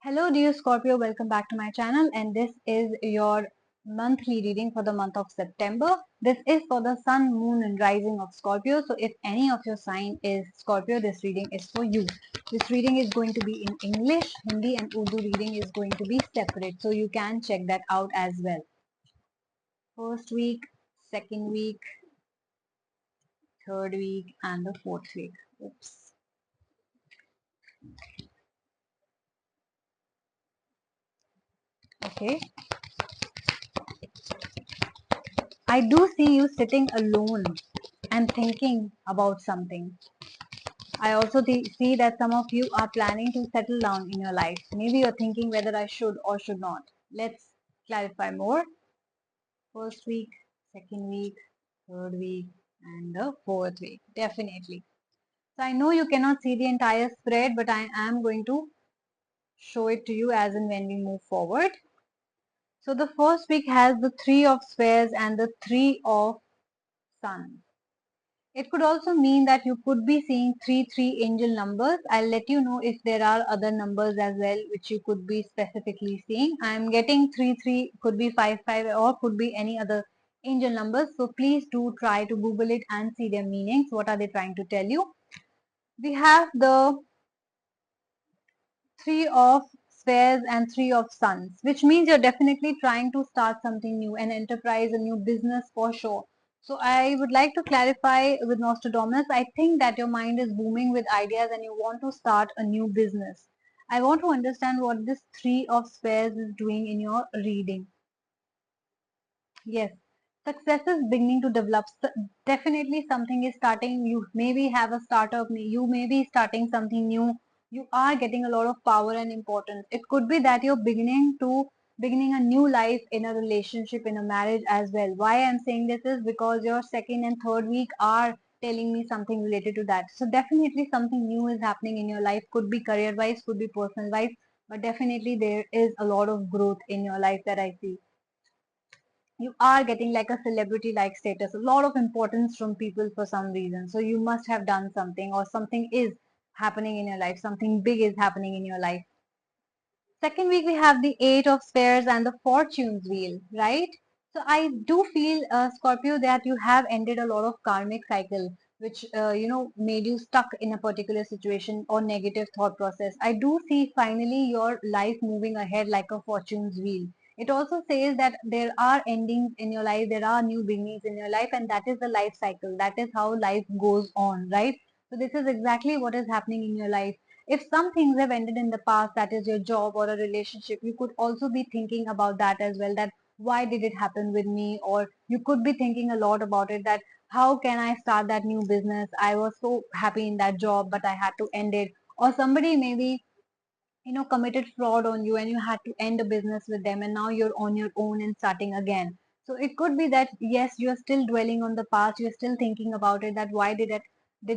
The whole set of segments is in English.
Hello dear Scorpio, welcome back to my channel, and this is your monthly reading for the month of September. This is for the sun, moon and rising of Scorpio. So if any of your sign is Scorpio, this reading is for you. This reading is going to be in English, Hindi and Urdu reading is going to be separate. So you can check that out as well. First week, second week, third week and the fourth week. Oops. Okay. I do see you sitting alone and thinking about something. I also see that some of you are planning to settle down in your life. Maybe you're thinking whether I should or should not. Let's clarify more. First week, second week, third week, and the fourth week. Definitely. So I know you cannot see the entire spread, but I am going to show it to you as and when we move forward. So the first week has the three of spheres and the three of sun. It could also mean that you could be seeing 3 angel numbers. I'll let you know if there are other numbers as well which you could be specifically seeing. I'm getting 3, could be 5, or could be any other angel numbers. So please do try to Google it and see their meanings. What are they trying to tell you? We have the 3 of spheres and 3 of suns, which means you're definitely trying to start something new, an enterprise, a new business for sure. So I would like to clarify with Nostradamus. I think that your mind is booming with ideas and you want to start a new business. I want to understand what this 3 of spheres is doing in your reading. Yes, success is beginning to develop. Definitely something is starting. You maybe have a startup, you may be starting something new. You are getting a lot of power and importance. It could be that you're beginning a new life in a relationship, in a marriage as well. Why I'm saying this is because your second and third week are telling me something related to that. So definitely something new is happening in your life. Could be career wise, could be personal wise, but definitely there is a lot of growth in your life that I see. You are getting like a celebrity like status, a lot of importance from people for some reason. So you must have done something, or something is happening in your life, something big is happening in your life. Second week we have the 8 of spheres and the fortunes wheel, right? So I do feel, Scorpio, that you have ended a lot of karmic cycle which made you stuck in a particular situation or negative thought process. I do see finally your life moving ahead like a fortunes wheel. It also says that there are endings in your life, there are new beginnings in your life, and that is the life cycle, that is how life goes on, right? So this is exactly what is happening in your life. If some things have ended in the past, that is your job or a relationship, you could also be thinking about that as well, that why did it happen with me? Or you could be thinking a lot about it, that how can I start that new business? I was so happy in that job, but I had to end it. Or somebody maybe committed fraud on you and you had to end a business with them, and now you're on your own and starting again. So it could be that yes, you're still dwelling on the past, you're still thinking about it, that why did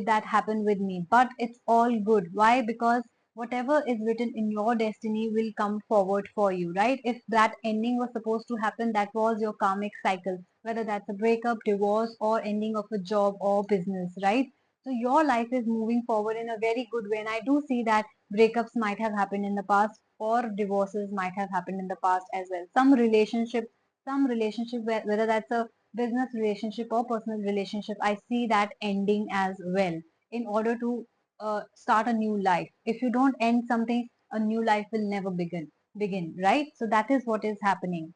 that happen with me? But it's all good. Why? Because whatever is written in your destiny will come forward for you, right? If that ending was supposed to happen, that was your karmic cycle, whether that's a breakup, divorce, or ending of a job or business, right? So your life is moving forward in a very good way, and I do see that breakups might have happened in the past, or divorces might have happened in the past as well. Some relationship, whether that's a business relationship or personal relationship, I see that ending as well, in order to start a new life. If you don't end something, a new life will never begin, right? So that is what is happening.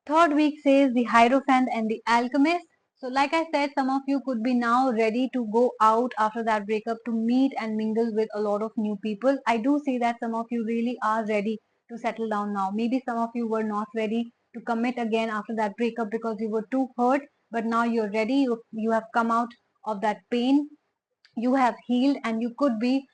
Third week says the Hierophant and the Alchemist. So, like I said, some of you could be now ready to go out after that breakup to meet and mingle with a lot of new people. I do see that some of you really are ready to settle down now. Maybe some of you were not ready to commit again after that breakup because you were too hurt, but now you're ready. You have come out of that pain, you have healed, and you could be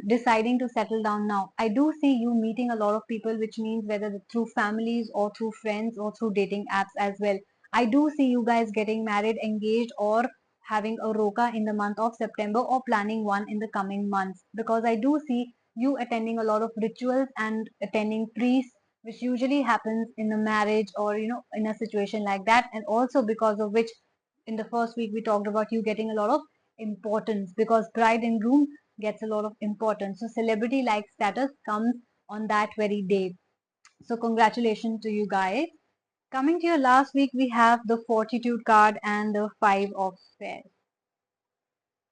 deciding to settle down now. I do see you meeting a lot of people, which means whether through families or through friends or through dating apps as well. I do see you guys getting married, engaged, or having a roka in the month of September, or planning one in the coming months, because I do see you attending a lot of rituals and attending priests, which usually happens in a marriage or in a situation like that. And also because of which, in the first week we talked about you getting a lot of importance, because bride and groom gets a lot of importance. So celebrity like status comes on that very day. So congratulations to you guys. Coming to your last week, we have the Fortitude card and the Five of Spades.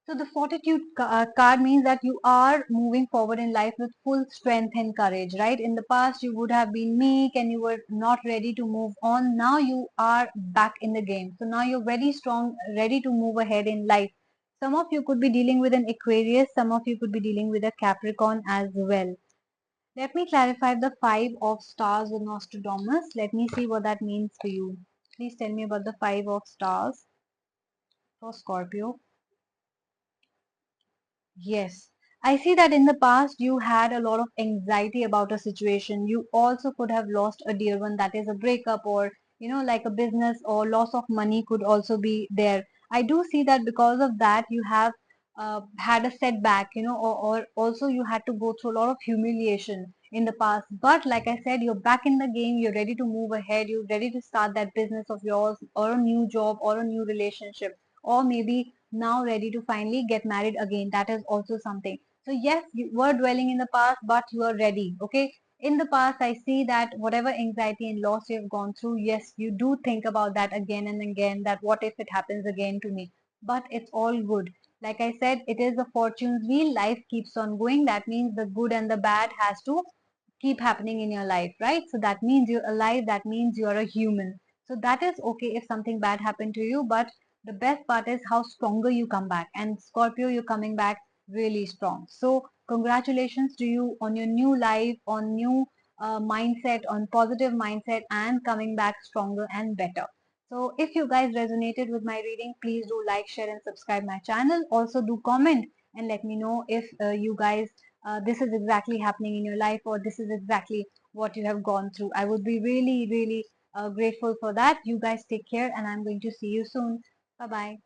So the Fortitude card means that you are moving forward in life with full strength and courage, right? In the past, you would have been meek and you were not ready to move on. Now you are back in the game. So now you're very strong, ready to move ahead in life. Some of you could be dealing with an Aquarius, some of you could be dealing with a Capricorn as well. Let me clarify the Five of Stars with Nostradamus. Let me see what that means for you. Please tell me about the Five of Stars for Scorpio. Yes. I see that in the past you had a lot of anxiety about a situation. You also could have lost a dear one, that is a breakup, or like a business, or loss of money could also be there. I do see that because of that you have had a setback, or also you had to go through a lot of humiliation in the past. But like I said, you're back in the game, you're ready to move ahead, you're ready to start that business of yours, or a new job, or a new relationship, or maybe now ready to finally get married again. That is also something. So yes, you were dwelling in the past, but you are ready. Okay. In the past, I see that whatever anxiety and loss you have gone through, yes, you do think about that again and again, that what if it happens again to me? But it's all good. Like I said, it is the fortune's wheel. Life keeps on going. That means the good and the bad has to keep happening in your life, right? So that means you're alive. That means you're a human. So that is okay if something bad happened to you, but the best part is how stronger you come back. And Scorpio, you're coming back really strong. So congratulations to you on your new life, on new mindset, on positive mindset, and coming back stronger and better. So if you guys resonated with my reading, please do like, share, and subscribe my channel. Also do comment and let me know if you guys this is exactly happening in your life, or this is exactly what you have gone through. I would be really, really grateful for that. You guys take care, and I'm going to see you soon. Bye bye.